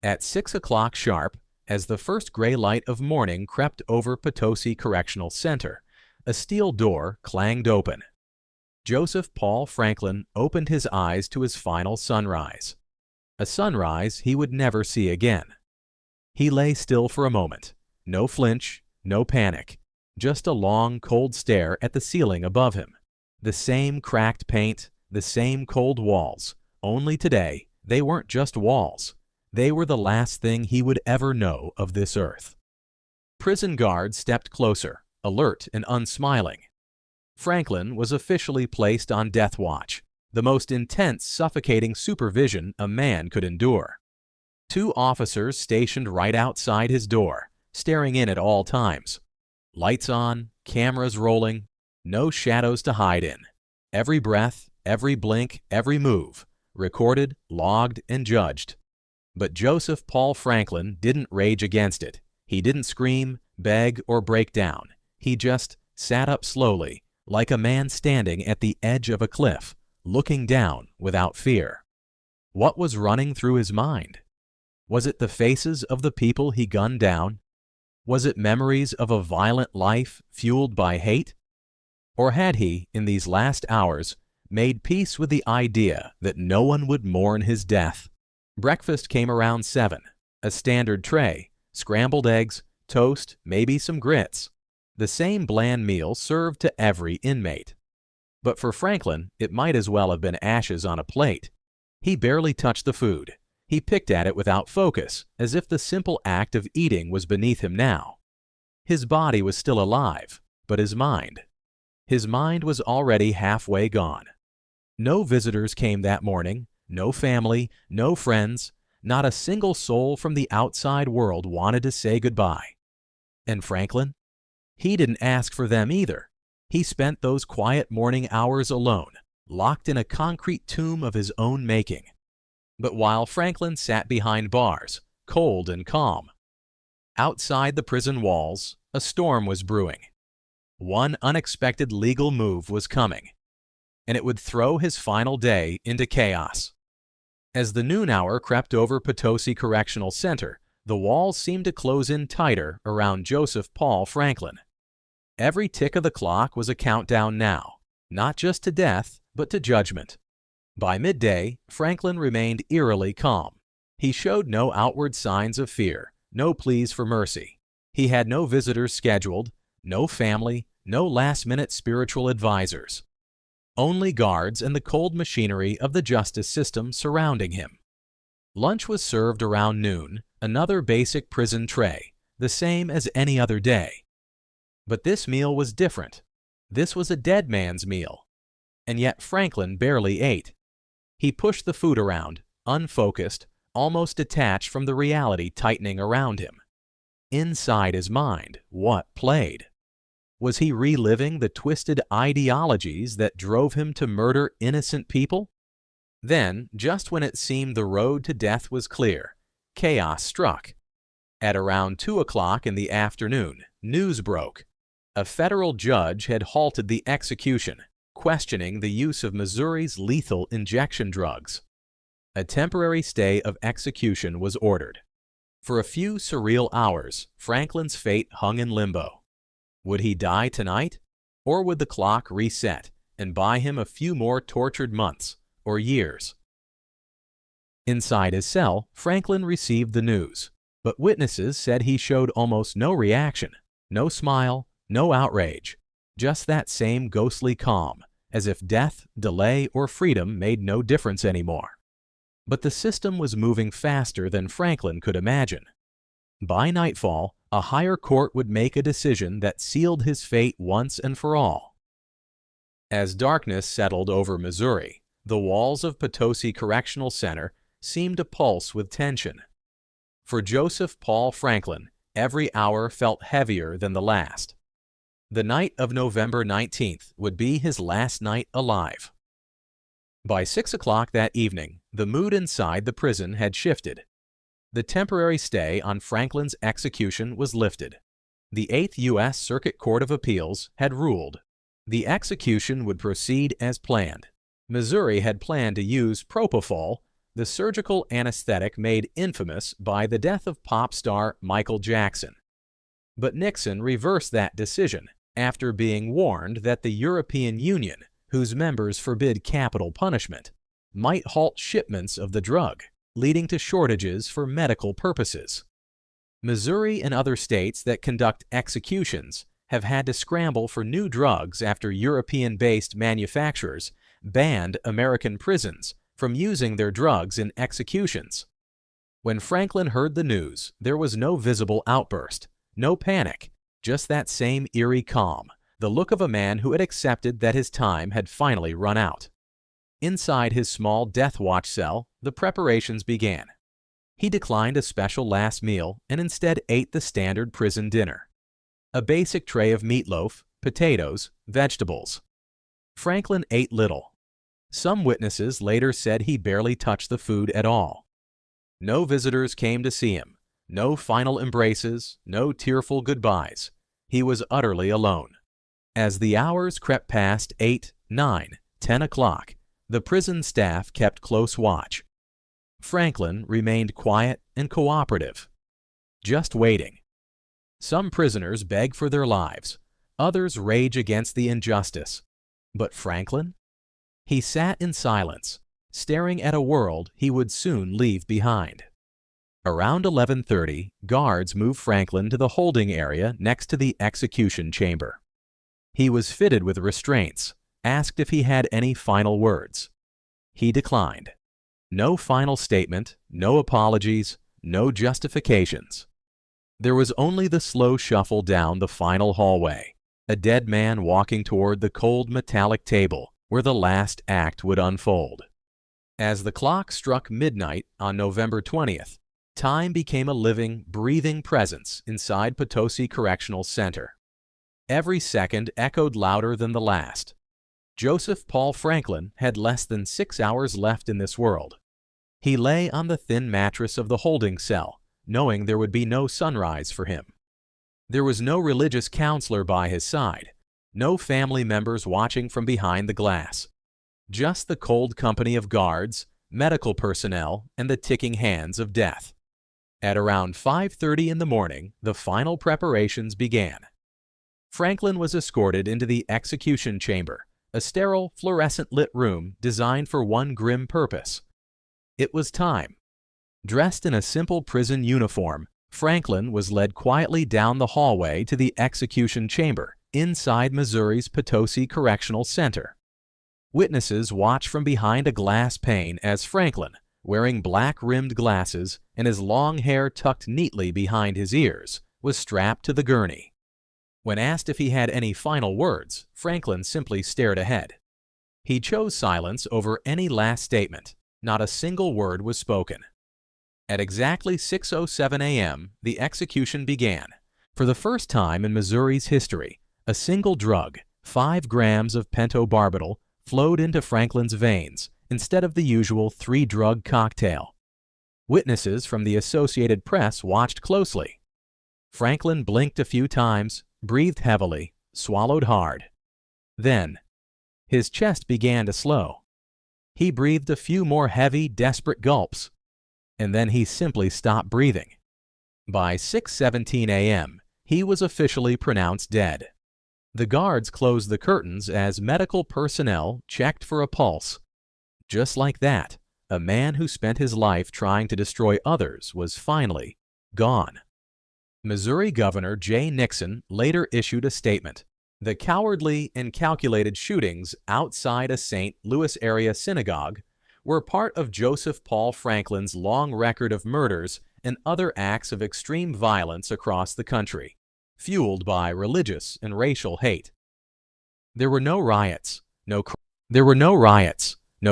At 6 o'clock sharp, as the first gray light of morning crept over Potosi Correctional Center, a steel door clanged open. Joseph Paul Franklin opened his eyes to his final sunrise, a sunrise he would never see again. He lay still for a moment, no flinch, no panic, just a long, cold stare at the ceiling above him. The same cracked paint, the same cold walls, only today they weren't just walls. They were the last thing he would ever know of this earth. Prison guards stepped closer, alert and unsmiling. Franklin was officially placed on death watch, the most intense, suffocating supervision a man could endure. 2 officers stationed right outside his door, staring in at all times. Lights on, cameras rolling, no shadows to hide in. Every breath, every blink, every move, recorded, logged, and judged. But Joseph Paul Franklin didn't rage against it. He didn't scream, beg, or break down. He just sat up slowly, like a man standing at the edge of a cliff, looking down without fear. What was running through his mind? Was it the faces of the people he gunned down? Was it memories of a violent life fueled by hate? Or had he, in these last hours, made peace with the idea that no one would mourn his death? Breakfast came around 7, a standard tray, scrambled eggs, toast, maybe some grits. The same bland meal served to every inmate. But for Franklin, it might as well have been ashes on a plate. He barely touched the food. He picked at it without focus, as if the simple act of eating was beneath him now. His body was still alive, but his mind was already halfway gone. No visitors came that morning, no family, no friends, not a single soul from the outside world wanted to say goodbye. And Franklin? He didn't ask for them either. He spent those quiet morning hours alone, locked in a concrete tomb of his own making. But while Franklin sat behind bars, cold and calm, outside the prison walls, a storm was brewing. One unexpected legal move was coming, and it would throw his final day into chaos. As the noon hour crept over Potosi Correctional Center, the walls seemed to close in tighter around Joseph Paul Franklin. Every tick of the clock was a countdown now, not just to death, but to judgment. By midday, Franklin remained eerily calm. He showed no outward signs of fear, no pleas for mercy. He had no visitors scheduled, no family, no last-minute spiritual advisors. Only guards and the cold machinery of the justice system surrounding him. Lunch was served around noon, another basic prison tray, the same as any other day. But this meal was different. This was a dead man's meal. And yet Franklin barely ate. He pushed the food around, unfocused, almost detached from the reality tightening around him. Inside his mind, what played? Was he reliving the twisted ideologies that drove him to murder innocent people? Then, just when it seemed the road to death was clear, chaos struck. At around 2 o'clock in the afternoon, news broke. A federal judge had halted the execution, questioning the use of Missouri's lethal injection drugs. A temporary stay of execution was ordered. For a few surreal hours, Franklin's fate hung in limbo. Would he die tonight? Or would the clock reset and buy him a few more tortured months or years? Inside his cell, Franklin received the news, but witnesses said he showed almost no reaction, no smile, no outrage, just that same ghostly calm, as if death, delay, or freedom made no difference anymore. But the system was moving faster than Franklin could imagine. By nightfall, a higher court would make a decision that sealed his fate once and for all. As darkness settled over Missouri, the walls of Potosi Correctional Center seemed to pulse with tension. For Joseph Paul Franklin, every hour felt heavier than the last. The night of November 19th would be his last night alive. By 6 o'clock that evening, the mood inside the prison had shifted. The temporary stay on Franklin's execution was lifted. The 8th U.S. Circuit Court of Appeals had ruled. The execution would proceed as planned. Missouri had planned to use propofol, the surgical anesthetic made infamous by the death of pop star Michael Jackson. But Nixon reversed that decision after being warned that the European Union, whose members forbid capital punishment, might halt shipments of the drug, leading to shortages for medical purposes. Missouri and other states that conduct executions have had to scramble for new drugs after European-based manufacturers banned American prisons from using their drugs in executions. When Franklin heard the news, there was no visible outburst, no panic, just that same eerie calm, the look of a man who had accepted that his time had finally run out. Inside his small death watch cell, the preparations began. He declined a special last meal and instead ate the standard prison dinner. A basic tray of meatloaf, potatoes, vegetables. Franklin ate little. Some witnesses later said he barely touched the food at all. No visitors came to see him, no final embraces, no tearful goodbyes. He was utterly alone. As the hours crept past 8, 9, 10 o'clock, the prison staff kept close watch. Franklin remained quiet and cooperative, just waiting. Some prisoners beg for their lives, others rage against the injustice. But Franklin? He sat in silence, staring at a world he would soon leave behind. Around 11:30, guards moved Franklin to the holding area next to the execution chamber. He was fitted with restraints, asked if he had any final words. He declined. No final statement, no apologies, no justifications. There was only the slow shuffle down the final hallway, a dead man walking toward the cold metallic table where the last act would unfold. As the clock struck midnight on November 20th, time became a living, breathing presence inside Potosi Correctional Center. Every second echoed louder than the last. Joseph Paul Franklin had less than 6 hours left in this world. He lay on the thin mattress of the holding cell, knowing there would be no sunrise for him. There was no religious counselor by his side, no family members watching from behind the glass. Just the cold company of guards, medical personnel, and the ticking hands of death. At around 5:30 in the morning, the final preparations began. Franklin was escorted into the execution chamber, a sterile, fluorescent-lit room designed for one grim purpose. It was time. Dressed in a simple prison uniform, Franklin was led quietly down the hallway to the execution chamber inside Missouri's Potosi Correctional Center. Witnesses watched from behind a glass pane as Franklin, wearing black-rimmed glasses and his long hair tucked neatly behind his ears, was strapped to the gurney. When asked if he had any final words, Franklin simply stared ahead. He chose silence over any last statement. Not a single word was spoken. At exactly 6:07 a.m., the execution began. For the first time in Missouri's history, a single drug, 5 grams of pentobarbital, flowed into Franklin's veins instead of the usual 3-drug cocktail. Witnesses from the Associated Press watched closely. Franklin blinked a few times, breathed heavily, swallowed hard. Then, his chest began to slow. He breathed a few more heavy, desperate gulps, and then he simply stopped breathing. By 6:17 a.m., he was officially pronounced dead. The guards closed the curtains as medical personnel checked for a pulse. Just like that, a man who spent his life trying to destroy others was finally gone. Missouri Governor Jay Nixon later issued a statement. The cowardly and calculated shootings outside a St. Louis area synagogue were part of Joseph Paul Franklin's long record of murders and other acts of extreme violence across the country, fueled by religious and racial hate. There were no riots, no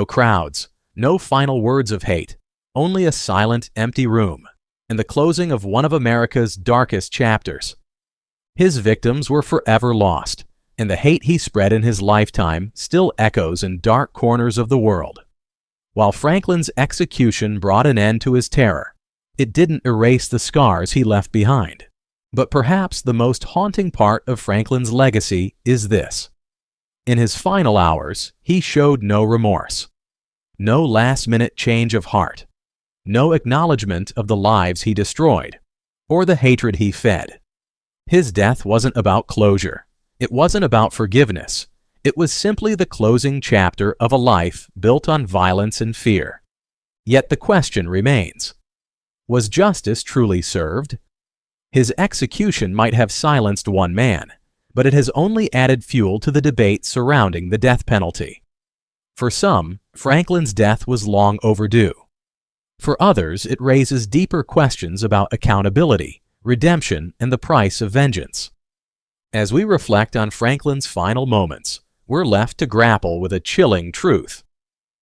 crowds, no final words of hate, only a silent, empty room, and the closing of one of America's darkest chapters. His victims were forever lost, and the hate he spread in his lifetime still echoes in dark corners of the world. While Franklin's execution brought an end to his terror, it didn't erase the scars he left behind. But perhaps the most haunting part of Franklin's legacy is this. In his final hours, he showed no remorse, no last-minute change of heart, no acknowledgement of the lives he destroyed, or the hatred he fed. His death wasn't about closure. It wasn't about forgiveness. It was simply the closing chapter of a life built on violence and fear. Yet the question remains, was justice truly served? His execution might have silenced one man, but it has only added fuel to the debate surrounding the death penalty. For some, Franklin's death was long overdue. For others, it raises deeper questions about accountability, redemption, and the price of vengeance. As we reflect on Franklin's final moments, we're left to grapple with a chilling truth,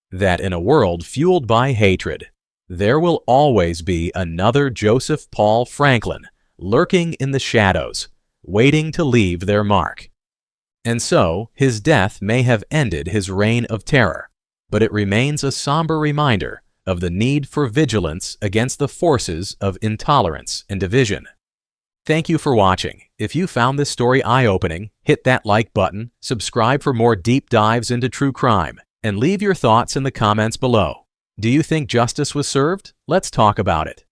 that in a world fueled by hatred, there will always be another Joseph Paul Franklin lurking in the shadows, waiting to leave their mark. And so, his death may have ended his reign of terror, but it remains a somber reminder of the need for vigilance against the forces of intolerance and division. Thank you for watching. If you found this story eye-opening, hit that like button, subscribe for more deep dives into true crime, and leave your thoughts in the comments below. Do you think justice was served? Let's talk about it.